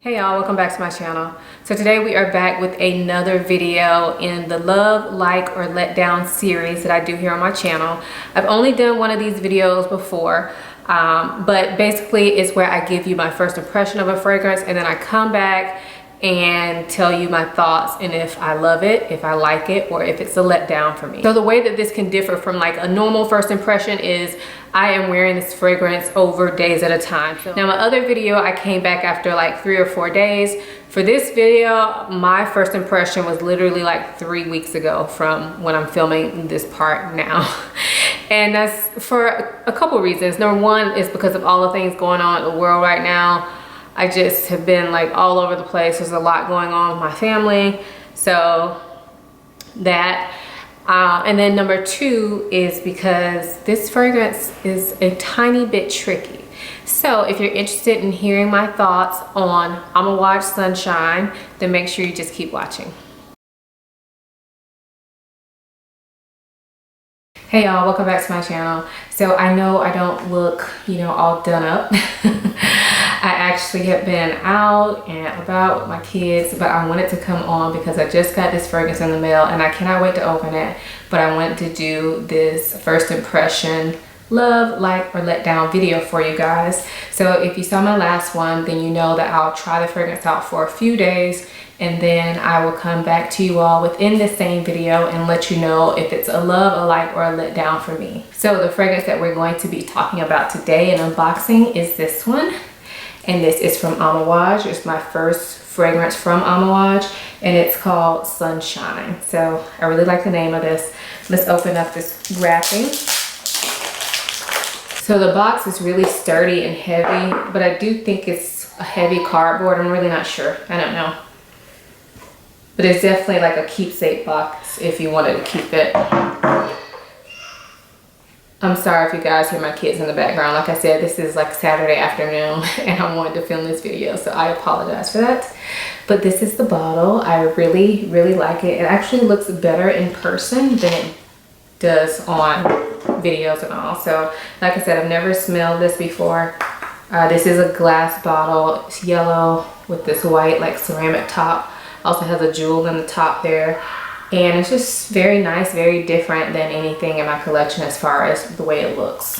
Hey y'all, welcome back to my channel. So today we are back with another video in the love, like, or let down series that I do here on my channel. I've only done one of these videos before, but basically it's where I give you my first impression of a fragrance and then I come back and tell you my thoughts and if I love it, if I like it, or if it's a letdown for me. So the way that this can differ from like a normal first impression is I am wearing this fragrance over days at a time. Now my other video, I came back after like 3 or 4 days. For this video, my first impression was literally like 3 weeks ago from when I'm filming this part now. And that's for a couple reasons. Number one is because of all the things going on in the world right now. I just have been like all over the place. There's a lot going on with my family. So that, and then number two is because this fragrance is a tiny bit tricky. So if you're interested in hearing my thoughts on Amouage Sunshine, then make sure you just keep watching. Hey y'all, welcome back to my channel. So I know I don't look, all done up. I actually have been out and about with my kids, but I wanted to come on because I just got this fragrance in the mail and I cannot wait to open it. But I wanted to do this first impression love, like, or let down video for you guys. So if you saw my last one, then you know that I'll try the fragrance out for a few days and then I will come back to you all within the same video and let you know if it's a love, a like, or a let down for me. So the fragrance that we're going to be talking about today and unboxing is this one. And this is from Amouage. It's my first fragrance from Amouage and it's called Sunshine. So I really like the name of this. Let's open up this wrapping. So the box is really sturdy and heavy, but I do think it's a heavy cardboard. I'm really not sure. I don't know. But it's definitely like a keepsake box if you wanted to keep it. I'm sorry if you guys hear my kids in the background. Like I said, this is like Saturday afternoon and I wanted to film this video, so I apologize for that. But this is the bottle. I really, really like it. It actually looks better in person than it does on videos and all. So like I said, I've never smelled this before. This is a glass bottle. It's yellow with this white like ceramic top. Also has a jewel in the top there. And it's just very nice, very different than anything in my collection as far as the way it looks.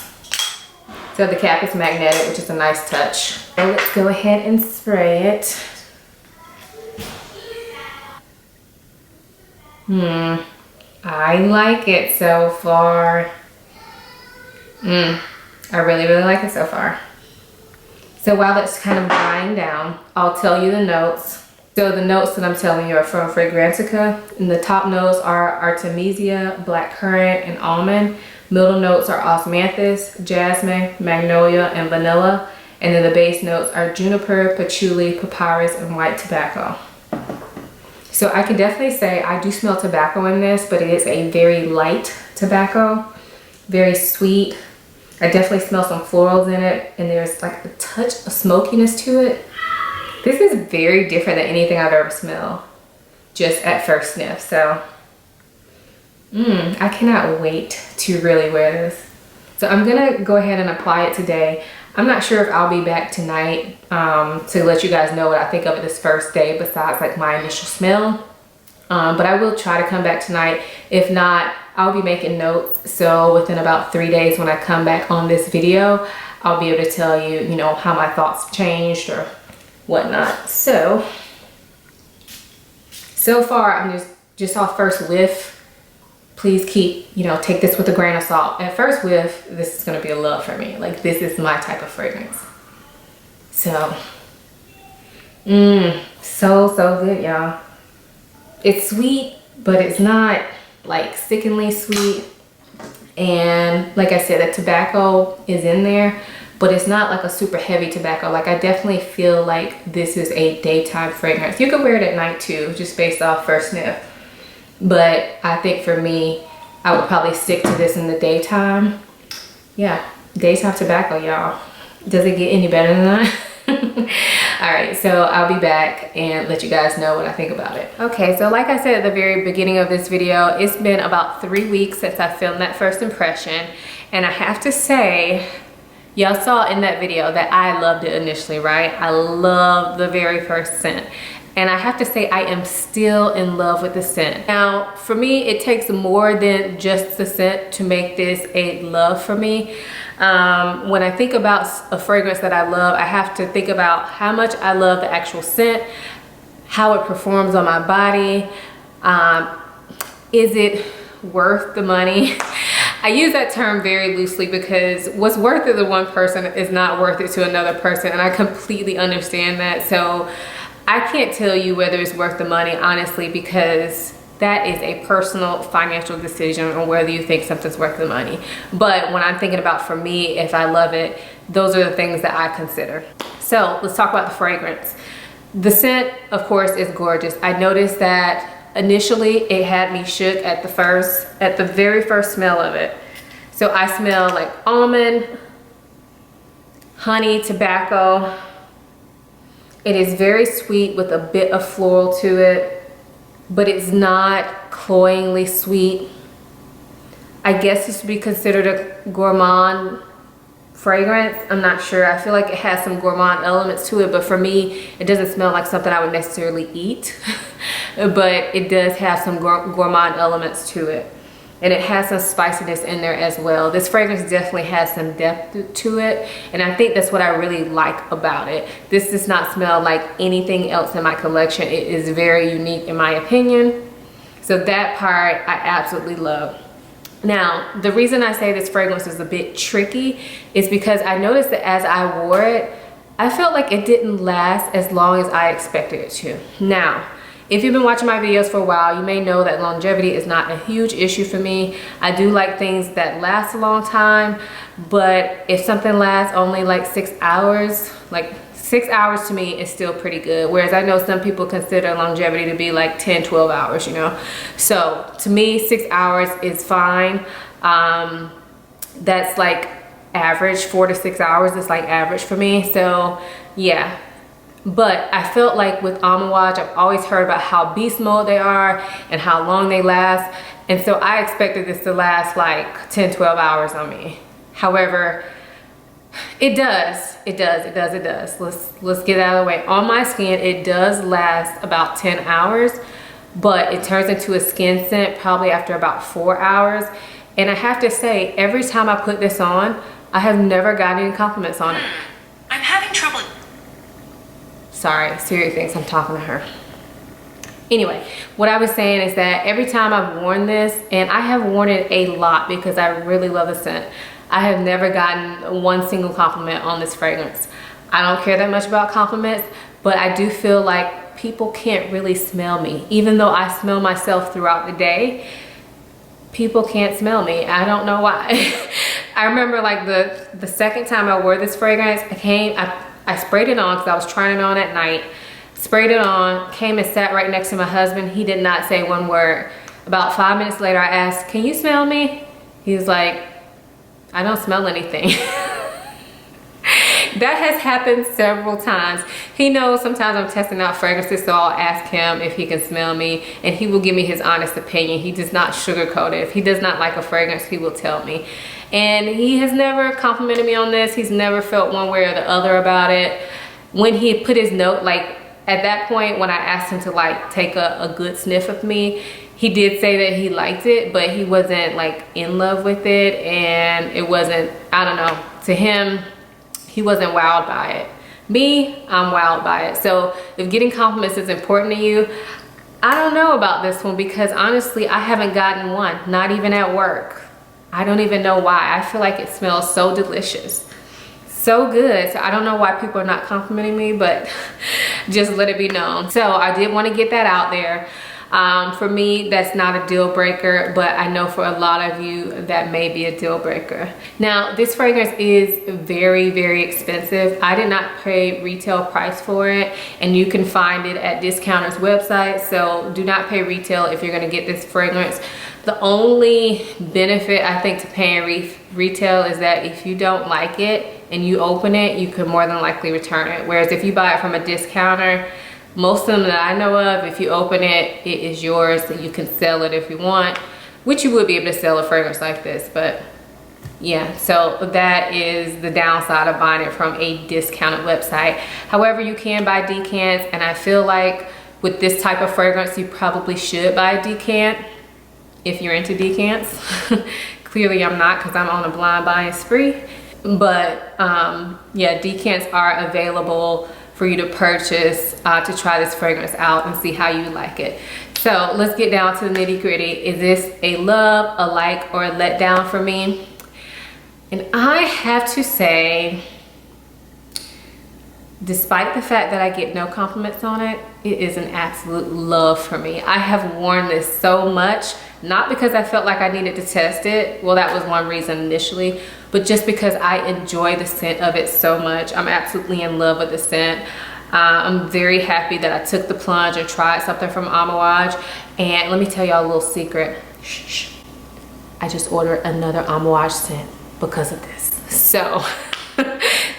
So the cap is magnetic, which is a nice touch. So let's go ahead and spray it. I like it so far. I really, really like it so far. So while it's kind of drying down, I'll tell you the notes. So the notes that I'm telling you are from Fragrantica. And the top notes are Artemisia, blackcurrant, and almond. Middle notes are osmanthus, jasmine, magnolia, and vanilla. And then the base notes are juniper, patchouli, papyrus, and white tobacco. So I can definitely say I do smell tobacco in this, but it is a very light tobacco, very sweet. I definitely smell some florals in it, and there's like a touch of smokiness to it. This is very different than anything I've ever smelled, just at first sniff. So, I cannot wait to really wear this. So I'm gonna go ahead and apply it today. I'm not sure if I'll be back tonight to let you guys know what I think of it this first day besides like my initial smell. But I will try to come back tonight. If not, I'll be making notes. So within about 3 days when I come back on this video, I'll be able to tell you, how my thoughts changed or whatnot. So far I'm just off first whiff. Please keep, take this with a grain of salt. At first whiff, this is gonna be a love for me. Like this is my type of fragrance. So, so good, y'all. It's sweet, but it's not like sickeningly sweet. And like I said, the tobacco is in there, but it's not like a super heavy tobacco. Like I definitely feel like this is a daytime fragrance. You can wear it at night too, just based off first sniff. But I think for me, I would probably stick to this in the daytime. Yeah, daytime tobacco, y'all. Does it get any better than that? All right, so I'll be back and let you guys know what I think about it. Okay, so like I said at the very beginning of this video, it's been about 3 weeks since I filmed that first impression. And I have to say, Y'all saw in that video that I loved it initially, right? I love the very first scent. And I have to say, I am still in love with the scent. Now, for me, it takes more than just the scent to make this a love for me. When I think about a fragrance that I love, I have to think about how much I love the actual scent, how it performs on my body. Is it worth the money? I use that term very loosely because what's worth it to one person is not worth it to another person, and I completely understand that. So I can't tell you whether it's worth the money, honestly, because that is a personal financial decision on whether you think something's worth the money. But when I'm thinking about, for me, if I love it, those are the things that I consider. So let's talk about the fragrance. The scent, of course, is gorgeous. I noticed that initially it had me shook at the very first smell of it. So I smell like almond, honey, tobacco. It is very sweet with a bit of floral to it, but it's not cloyingly sweet. I guess this would be considered a gourmand fragrance. I'm not sure. I feel like it has some gourmand elements to it, but for me, it doesn't smell like something I would necessarily eat, but it does have some gourmand elements to it. And it has some spiciness in there as well. This fragrance definitely has some depth to it, and I think that's what I really like about it. This does not smell like anything else in my collection. It is very unique in my opinion. So that part I absolutely love. Now, the reason I say this fragrance is a bit tricky is because I noticed that as I wore it, I felt like it didn't last as long as I expected it to. Now, if you've been watching my videos for a while, you may know that longevity is not a huge issue for me. I do like things that last a long time, but if something lasts only like 6 hours, like 6 hours to me is still pretty good. Whereas I know some people consider longevity to be like 10, 12 hours, you know? So to me, 6 hours is fine. That's like average. 4 to 6 hours is like average for me. So yeah. But I felt like with Amouage, I've always heard about how beast mode they are and how long they last. And so I expected this to last like 10, 12 hours on me. However, it does. Let's get it out of the way. On my skin, it does last about 10 hours, but it turns into a skin scent probably after about 4 hours. And I have to say, every time I put this on, I have never gotten any compliments on it. I'm having trouble. Sorry, Siri thinks I'm talking to her. Anyway, what I was saying is that every time I've worn this, and I have worn it a lot because I really love the scent, I have never gotten one single compliment on this fragrance. I don't care that much about compliments, but I do feel like people can't really smell me. Even though I smell myself throughout the day, people can't smell me. I don't know why. I remember like the second time I wore this fragrance, I sprayed it on because I was trying it on at night. Sprayed it on, came and sat right next to my husband. He did not say one word. About 5 minutes later, I asked, "Can you smell me?" He was like, "I don't smell anything." That has happened several times. He knows sometimes I'm testing out fragrances, so I'll ask him if he can smell me, and he will give me his honest opinion. He does not sugarcoat it. If he does not like a fragrance, he will tell me. And he has never complimented me on this. He's never felt one way or the other about it. When he put his note, like at that point when I asked him to like take a good sniff of me, he did say that he liked it, but he wasn't like in love with it, and it wasn't, I don't know, to him, he wasn't wowed by it. Me, I'm wowed by it. So if getting compliments is important to you, I don't know about this one because honestly, I haven't gotten one, not even at work. I don't even know why. I feel like it smells so delicious, so good. So I don't know why people are not complimenting me, but just let it be known. So I did want to get that out there. For me, that's not a deal breaker, but I know for a lot of you that may be a deal breaker. Now, this fragrance is very, very expensive. I did not pay retail price for it, and you can find it at discounters' website. So do not pay retail if you're going to get this fragrance. The only benefit I think to paying retail is that if you don't like it and you open it, you could more than likely return it. Whereas if you buy it from a discounter, most of them that I know of, if you open it, it is yours, and you can sell it if you want, which you would be able to sell a fragrance like this, but Yeah, so that is the downside of buying it from a discounted website. However, you can buy decants, and I feel like with this type of fragrance, you probably should buy a decant if you're into decants. Clearly I'm not, because I'm on a blind buying spree. But yeah, decants are available for you to purchase to try this fragrance out and see how you like it. So let's get down to the nitty gritty. Is this a love, a like, or a letdown for me? And I have to say, despite the fact that I get no compliments on it, it is an absolute love for me. I have worn this so much, not because I felt like I needed to test it. Well, that was one reason initially, but just because I enjoy the scent of it so much. I'm absolutely in love with the scent. I'm very happy that I took the plunge and tried something from Amouage. And let me tell y'all a little secret. Shh. I just ordered another Amouage scent because of this. So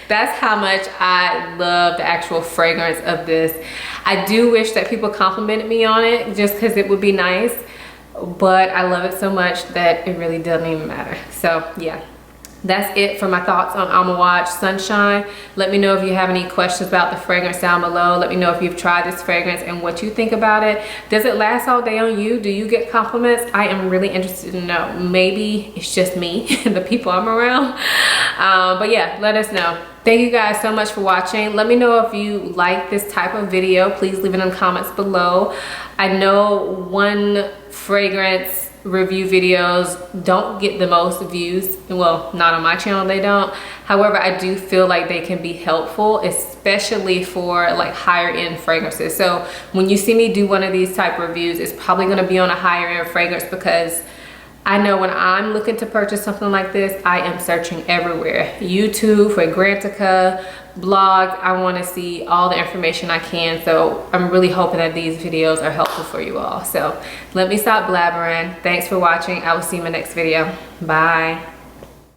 that's how much I love the actual fragrance of this. I do wish that people complimented me on it, just because it would be nice, but I love it so much that it really doesn't even matter. So yeah, that's it for my thoughts on Amouage Sunshine. Let me know if you have any questions about the fragrance down below. Let me know if you've tried this fragrance and what you think about it. Does it last all day on you? Do you get compliments? I am really interested to know. Maybe it's just me and the people I'm around. But yeah, let us know. Thank you guys so much for watching. Let me know if you like this type of video. Please leave it in the comments below. I know one fragrance review videos don't get the most views. Well, not on my channel, they don't. However, I do feel like they can be helpful, especially for like higher end fragrances. So when you see me do one of these type of reviews, it's probably going to be on a higher end fragrance, because I know when I'm looking to purchase something like this, I am searching everywhere. YouTube, Fragrantica, blogs. I want to see all the information I can. So I'm really hoping that these videos are helpful for you all. So let me stop blabbering. Thanks for watching. I will see you in my next video. Bye.